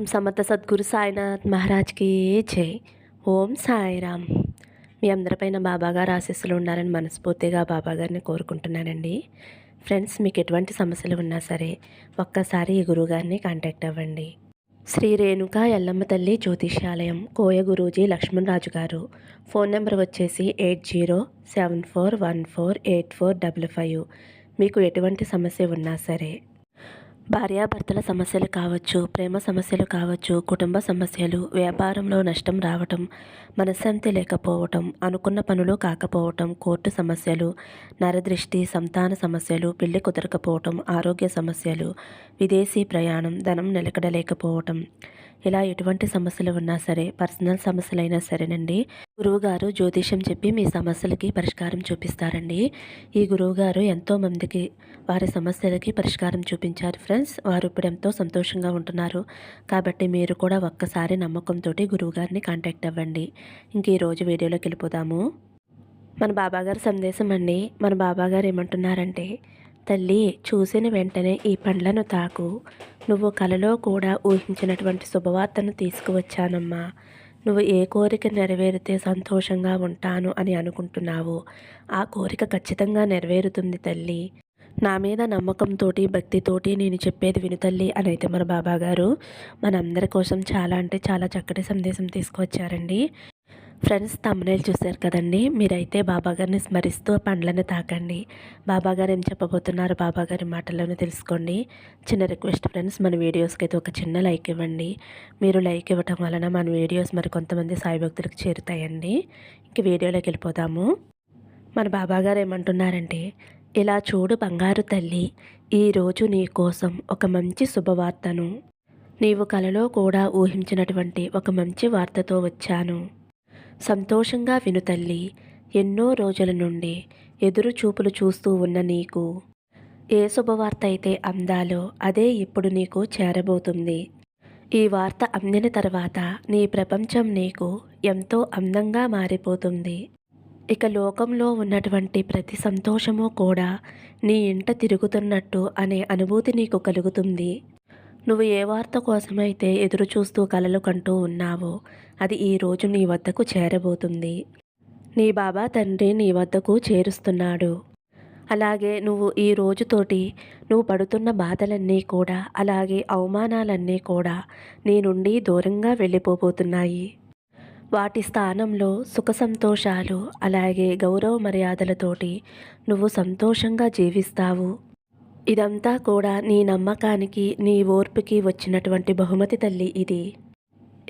ఓం సమర్థ సద్గురు సాయినాథ్ మహారాజ్కి జై. ఓం సాయిరామ్. మీ అందరిపైన బాబాగారు ఆశీస్సులు ఉండాలని మనస్ఫూర్తిగా బాబాగారిని కోరుకుంటున్నానండి. ఫ్రెండ్స్, మీకు ఎటువంటి సమస్యలు ఉన్నా సరే ఒక్కసారి ఈ గురువుగారిని కాంటాక్ట్ అవ్వండి. శ్రీ రేణుక ఎల్లమ్మ తల్లి జ్యోతిష్యాలయం, కోయ గురూజీ లక్ష్మణ్ రాజు గారు. ఫోన్ నెంబర్ వచ్చేసి 8074148455. మీకు ఎటువంటి సమస్య ఉన్నా సరే, భార్యాభర్తల సమస్యలు కావచ్చు, ప్రేమ సమస్యలు కావచ్చు, కుటుంబ సమస్యలు, వ్యాపారంలో నష్టం రావటం, మనశ్శాంతి లేకపోవటం, అనుకున్న పనులు కాకపోవటం, కోర్టు సమస్యలు, నరదృష్టి, సంతాన సమస్యలు, పెళ్లి కుదరకపోవటం, ఆరోగ్య సమస్యలు, విదేశీ ప్రయాణం, ధనం నిలకడలేకపోవటం, ఇలా ఎటువంటి సమస్యలు ఉన్నా సరే, పర్సనల్ సమస్యలైనా సరేనండి, గురువుగారు జ్యోతిషం చెప్పి మీ సమస్యలకి పరిష్కారం చూపిస్తారండి. ఈ గురువుగారు ఎంతోమందికి వారి సమస్యలకి పరిష్కారం చూపించారు ఫ్రెండ్స్. వారు ఇప్పుడు ఎంతో సంతోషంగా ఉంటున్నారు. కాబట్టి మీరు కూడా ఒక్కసారి నమ్మకంతో గురువుగారిని కాంటాక్ట్ అవ్వండి. ఇంక ఈరోజు వీడియోలోకి వెళ్ళిపోదాము. మన బాబాగారి సందేశం అండి. మన బాబాగారు ఏమంటున్నారంటే, తల్లి, చూసిన వెంటనే ఈ పండ్లను తాకు. నువ్వు కలలో కూడా ఊహించినటువంటి శుభవార్తను తీసుకువచ్చానమ్మా. నువ్వు ఏ కోరిక నెరవేరితే సంతోషంగా ఉంటాను అని అనుకుంటున్నావో ఆ కోరిక ఖచ్చితంగా నెరవేరుతుంది తల్లి. నా మీద నమ్మకంతోటి, భక్తితోటి నేను చెప్పేది విను తల్లి అని అయితే మన బాబాగారు మనందరి కోసం చాలా అంటే చాలా చక్కటి సందేశం తీసుకువచ్చారండి. ఫ్రెండ్స్, తమ్మునేలు చూశారు కదండి. మీరైతే బాబాగారిని స్మరిస్తూ పండ్లను తాకండి. బాబాగారు ఏం చెప్పబోతున్నారు బాబాగారి మాటల్లోనే తెలుసుకోండి. చిన్న రిక్వెస్ట్ ఫ్రెండ్స్, మన వీడియోస్కి అయితే ఒక చిన్న లైక్ ఇవ్వండి. మీరు లైక్ ఇవ్వటం వలన మన వీడియోస్ మరి కొంతమంది సాయి భక్తులకు చేరుతాయండి. ఇంక వీడియోలోకి వెళ్ళిపోదాము. మన బాబాగారు ఏమంటున్నారంటే, ఇలా చూడు బంగారు తల్లి, ఈరోజు నీ కోసం ఒక మంచి శుభవార్తను, నీవు కలలో కూడా ఊహించినటువంటి ఒక మంచి వార్తతో వచ్చాను. సంతోషంగా విను తల్లి. ఎన్నో రోజుల నుండి ఎదురు చూపులు చూస్తూ ఉన్న నీకు ఏ శుభవార్త అయితే అందాలో అదే ఇప్పుడు నీకు చేరబోతుంది. ఈ వార్త అందిన తర్వాత నీ ప్రపంచం నీకు ఎంతో అందంగా మారిపోతుంది. ఇక లోకంలో ఉన్నటువంటి ప్రతి సంతోషము కూడా నీ ఇంట తిరుగుతున్నట్టు అనే అనుభూతి నీకు కలుగుతుంది. నువ్వు ఏ వార్త కోసమైతే ఎదురు చూస్తూ కలలు కంటూ ఉన్నావో అది ఈరోజు నీ వద్దకు చేరబోతుంది. నీ బాబా తండ్రి నీ వద్దకు చేరుస్తున్నాడు. అలాగే నువ్వు ఈ రోజుతోటి నువ్వు పడుతున్న బాధలన్నీ కూడా, అలాగే అవమానాలన్నీ కూడా నీ నుండి దూరంగా వెళ్ళిపోబోతున్నాయి. వాటి స్థానంలో సుఖ సంతోషాలు, అలాగే గౌరవ మర్యాదలతోటి నువ్వు సంతోషంగా జీవిస్తావు. ఇదంతా కూడా నీ నమ్మకానికి, నీ ఓర్పుకి వచ్చినటువంటి బహుమతి తల్లి ఇది.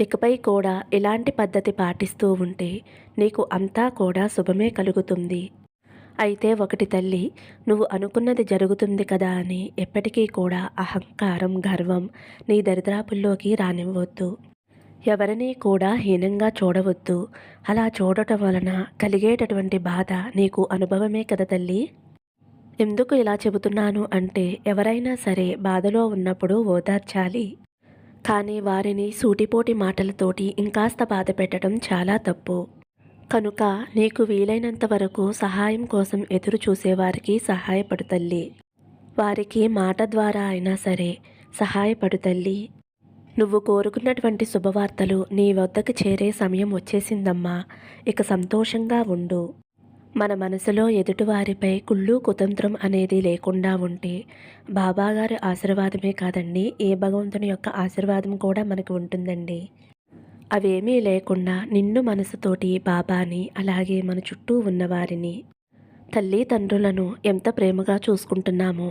ఇకపై కూడా ఇలాంటి పద్ధతి పాటిస్తూ ఉంటే నీకు అంతా కూడా శుభమే కలుగుతుంది. అయితే ఒకటి తల్లి, నువ్వు అనుకున్నది జరుగుతుంది కదా అని ఎప్పటికీ కూడా అహంకారం, గర్వం నీ దరిద్రాపుల్లోకి రానివ్వద్దు. ఎవరినీ కూడా హీనంగా చూడవద్దు. అలా చూడటం వలన కలిగేటటువంటి బాధ నీకు అనుభవమే కదా తల్లి. ఎందుకు ఇలా చెబుతున్నాను అంటే, ఎవరైనా సరే బాధలో ఉన్నప్పుడు ఓదార్చాలి. కానీ వారిని సూటిపోటి మాటలతోటి ఇంకాస్త బాధ పెట్టడం చాలా తప్పు. కనుక నీకు వీలైనంత వరకు సహాయం కోసం ఎదురు చూసేవారికి సహాయపడు తల్లి. వారికి మాట ద్వారా అయినా సరే సహాయపడు తల్లి. నువ్వు కోరుకున్నటువంటి శుభవార్తలు నీ వద్దకు చేరే సమయం వచ్చేసిందమ్మా. ఇక సంతోషంగా ఉండు. మన మనసులో ఎదుటివారిపై కుళ్ళు కుతంత్రం అనేది లేకుండా ఉంటే బాబాగారి ఆశీర్వాదమే కాదండి, ఏ భగవంతుని యొక్క ఆశీర్వాదం కూడా మనకు ఉంటుందండి. అవేమీ లేకుండా నిన్ను మనసుతోటి బాబాని, అలాగే మన చుట్టూ ఉన్నవారిని, తల్లిదండ్రులను ఎంత ప్రేమగా చూసుకుంటున్నామో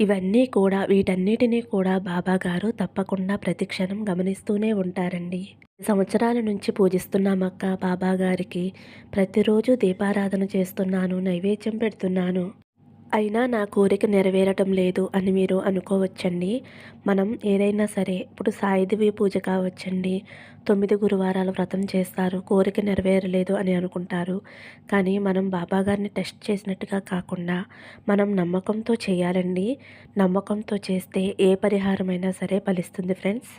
ఇవన్నీ కూడా, వీటన్నిటినీ కూడా బాబాగారు తప్పకుండా ప్రతిక్షణం గమనిస్తూనే ఉంటారండి. సంవత్సరాల నుంచి పూజిస్తున్నామక్క బాబాగారికి. ప్రతిరోజు దీపారాధన చేస్తున్నాను, నైవేద్యం పెడుతున్నాను. అయినా నా కోరిక నెరవేరటం లేదు అని మీరు అనుకోవచ్చండి. మనం ఏదైనా సరే, ఇప్పుడు సాయిదేవి పూజ కావచ్చండి, 9 గురువారాల వ్రతం చేస్తారు, కోరిక నెరవేరలేదు అని అనుకుంటారు. కానీ మనం బాబాగారిని టెస్ట్ చేసినట్టుగా కాకుండా మనం నమ్మకంతో చేయాలండి. నమ్మకంతో చేస్తే ఏ పరిహారమైనా సరే ఫలిస్తుంది ఫ్రెండ్స్.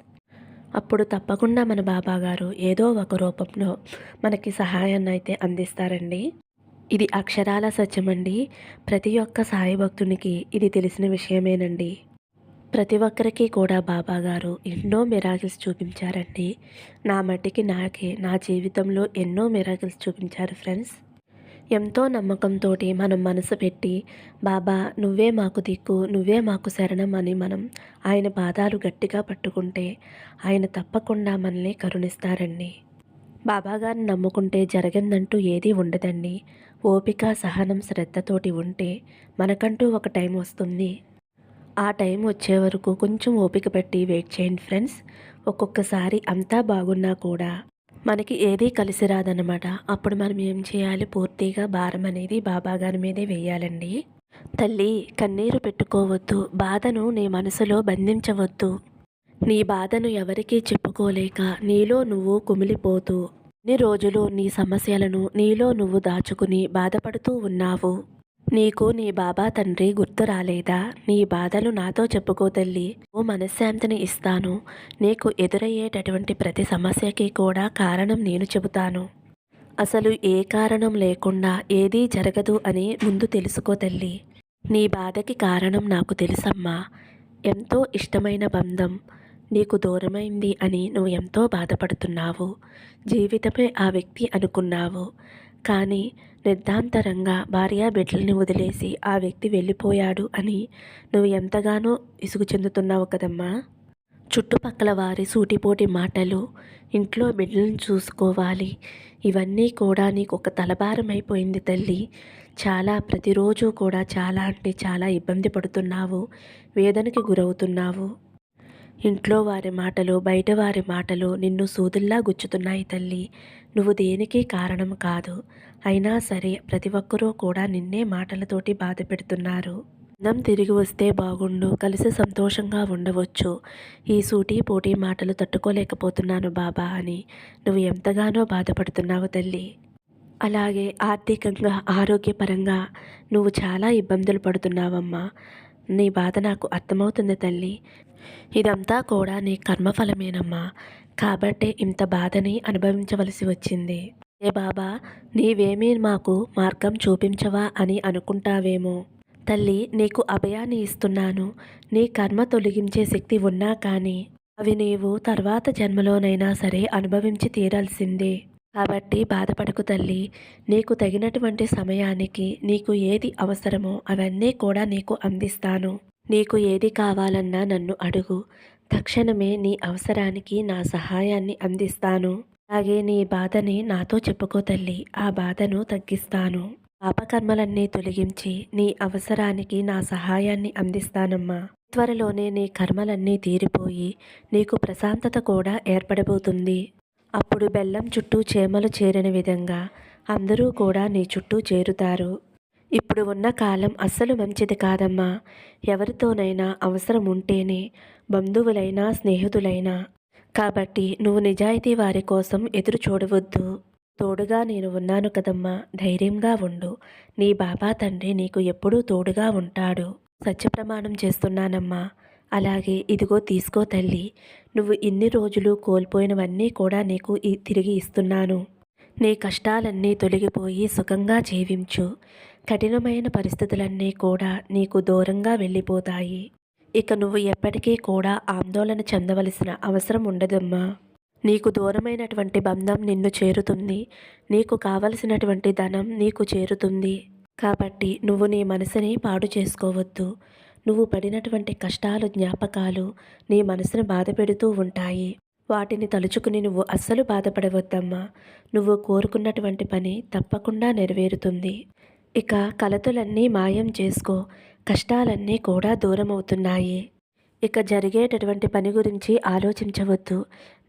అప్పుడు తప్పకుండా మన బాబాగారు ఏదో ఒక రూపంలో మనకి సహాయాన్ని అయితే అందిస్తారండి. ఇది అక్షరాల సత్యమండి. ప్రతి ఒక్క సాయి భక్తునికి ఇది తెలిసిన విషయమేనండి. ప్రతి ఒక్కరికి కూడా బాబాగారు ఎన్నో మిరాకిల్స్ చూపించారండి. నా మట్టికి నాకే నా జీవితంలో ఎన్నో మిరాకిల్స్ చూపించారు ఫ్రెండ్స్. ఎంతో నమ్మకంతోటి మనం మనసు పెట్టి బాబా నువ్వే మాకు దిక్కు, నువ్వే మాకు శరణం అని మనం ఆయన పాదాలు గట్టిగా పట్టుకుంటే ఆయన తప్పకుండా మనల్ని కరుణిస్తారండి. బాబాగారిని నమ్ముకుంటే జరగందంటూ ఏదీ ఉండదండి. ఓపిక, సహనం, శ్రద్ధతోటి ఉంటే మనకంటూ ఒక టైం వస్తుంది. ఆ టైం వచ్చే వరకు కొంచెం ఓపిక పెట్టి వెయిట్ చేయండి ఫ్రెండ్స్. ఒక్కొక్కసారి అంతా బాగున్నా కూడా మనకి ఏదీ కలిసి రాదన్నమాట. అప్పుడు మనం ఏం చేయాలి, పూర్తిగా భారం అనేది బాబాగారి మీదే వేయాలండి. తల్లి కన్నీరు పెట్టుకోవద్దు, బాధను నీ మనసులో బంధించవద్దు. నీ బాధను ఎవరికీ చెప్పుకోలేక నీలో నువ్వు కుమిలిపోతూ ఇన్ని రోజులు నీ సమస్యలను నీలో నువ్వు దాచుకుని బాధపడుతూ ఉన్నావు. నీకు నీ బాబా తండ్రి గుర్తు రాలేదా? నీ బాధలు నాతో చెప్పుకో తల్లి, ఓ మనశ్శాంతిని ఇస్తాను. నీకు ఎదురయ్యేటటువంటి ప్రతి సమస్యకి కూడా కారణం నేను చెబుతాను. అసలు ఏ కారణం లేకుండా ఏదీ జరగదు అని ముందు తెలుసుకో తల్లి. నీ బాధకి కారణం నాకు తెలుసమ్మా. ఎంతో ఇష్టమైన బంధం నీకు దూరమైంది అని నువ్వు ఎంతో బాధపడుతున్నావు. జీవితమే ఆ వ్యక్తి అనుకున్నావు. కానీ నిర్ధాంతరంగా భార్య బిడ్డల్ని వదిలేసి ఆ వ్యక్తి వెళ్ళిపోయాడు అని నువ్వు ఎంతగానో విసుగు చెందుతున్నావు కదమ్మా. చుట్టుపక్కల వారి సూటిపోటి మాటలు, ఇంట్లో బిడ్డలను చూసుకోవాలి, ఇవన్నీ కూడా నీకు ఒక తలభారం అయిపోయింది తల్లి. ప్రతిరోజు కూడా చాలా అంటే చాలా ఇబ్బంది పడుతున్నావు, వేదనకి గురవుతున్నావు. ఇంట్లో వారి మాటలు, బయట వారి మాటలు నిన్ను సూదుల్లా గుచ్చుతున్నాయి తల్లి. నువ్వు దేనికి కారణం కాదు. అయినా సరే ప్రతి ఒక్కరూ కూడా నిన్నే మాటలతోటి బాధ పెడుతున్నారు. బంధం తిరిగి వస్తే బాగుండు, కలిసి సంతోషంగా ఉండవచ్చు. ఈ సూటి పోటీ మాటలు తట్టుకోలేకపోతున్నాను బాబా అని నువ్వు ఎంతగానో బాధపడుతున్నావు తల్లి. అలాగే ఆర్థికంగా, ఆరోగ్యపరంగా నువ్వు చాలా ఇబ్బందులు పడుతున్నావమ్మా. నీ బాధ నాకు అర్థమవుతుంది తల్లి. ఇదంతా కూడా నీ కర్మఫలమేనమ్మా. కాబట్టే ఇంత బాధని అనుభవించవలసి వచ్చింది. ఏ బాబా, నీవేమీ మాకు మార్గం చూపించవా అని అనుకుంటావేమో. తల్లి, నీకు అభయాన్ని ఇస్తున్నాను. నీ కర్మ తొలగించే శక్తి ఉన్నా కానీ అవి నీవు తర్వాత జన్మలోనైనా సరే అనుభవించి తీరాల్సిందే. కాబట్టి బాధపడకు తల్లి. నీకు తగినటువంటి సమయానికి నీకు ఏది అవసరమో అవన్నీ కూడా నీకు అందిస్తాను. నీకు ఏది కావాలన్నా నన్ను అడుగు. తక్షణమే నీ అవసరానికి నా సహాయాన్ని అందిస్తాను. అలాగే నీ బాధని నాతో చెప్పుకో తల్లి, ఆ బాధను తగ్గిస్తాను. పాపకర్మలన్నీ తొలగించి నీ అవసరానికి నా సహాయాన్ని అందిస్తానమ్మా. త్వరలోనే నీ కర్మలన్నీ తీరిపోయి నీకు ప్రశాంతత కూడా ఏర్పడబోతుంది. అప్పుడు బెల్లం చుట్టూ చేమలు చేరిన విధంగా అందరూ కూడా నీ చుట్టూ చేరుతారు. ఇప్పుడు ఉన్న కాలం అస్సలు మంచిది కాదమ్మా. ఎవరితోనైనా అవసరం ఉంటేనే, బంధువులైనా స్నేహితులైనా. కాబట్టి నువ్వు నిజాయితీ వారి కోసం ఎదురు చూడవద్దు. తోడుగా నేను ఉన్నాను కదమ్మా, ధైర్యంగా ఉండు. నీ బాబా తండ్రి నీకు ఎప్పుడూ తోడుగా ఉంటాడు. సత్యప్రమాణం చేస్తున్నానమ్మా. అలాగే ఇదిగో తీసుకో తల్లి. నువ్వు ఇన్ని రోజులు కోల్పోయినవన్నీ కూడా నీకు తిరిగి ఇస్తున్నాను. నీ కష్టాలన్నీ తొలగిపోయి సుఖంగా జీవించు. కఠినమైన పరిస్థితులన్నీ కూడా నీకు దూరంగా వెళ్ళిపోతాయి. ఇక నువ్వు ఎప్పటికీ కూడా ఆందోళన చెందవలసిన అవసరం ఉండదమ్మా. నీకు దూరమైనటువంటి బంధం నిన్ను చేరుతుంది. నీకు కావలసినటువంటి ధనం నీకు చేరుతుంది. కాబట్టి నువ్వు నీ మనసుని పాడు చేసుకోవద్దు. నువ్వు పడినటువంటి కష్టాలు, జ్ఞాపకాలు నీ మనసును బాధ పెడుతూ ఉంటాయి. వాటిని తలుచుకుని నువ్వు అస్సలు బాధపడవద్దమ్మా. నువ్వు కోరుకున్నటువంటి పని తప్పకుండా నెరవేరుతుంది. ఇక కలతలన్నీ మాయం చేసుకో. కష్టాలన్నీ కూడా దూరమవుతున్నాయి. ఇక జరిగేటటువంటి పని గురించి ఆలోచించవద్దు.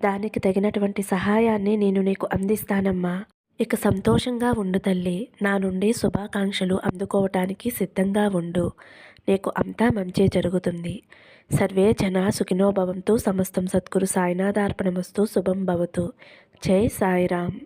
దానికి తగినటువంటి సహాయాన్ని నేను నీకు అందిస్తానమ్మా. ఇక సంతోషంగా ఉండు తల్లి. నా నుండి శుభాకాంక్షలు అందుకోవటానికి సిద్ధంగా ఉండు. నీకు అంతా మంచే జరుగుతుంది. సర్వే జనా సుఖినో భవంతు. సమస్తం సద్గురు సాయినాథార్పణమస్తు. శుభం భవతు. జై సాయిరామ్.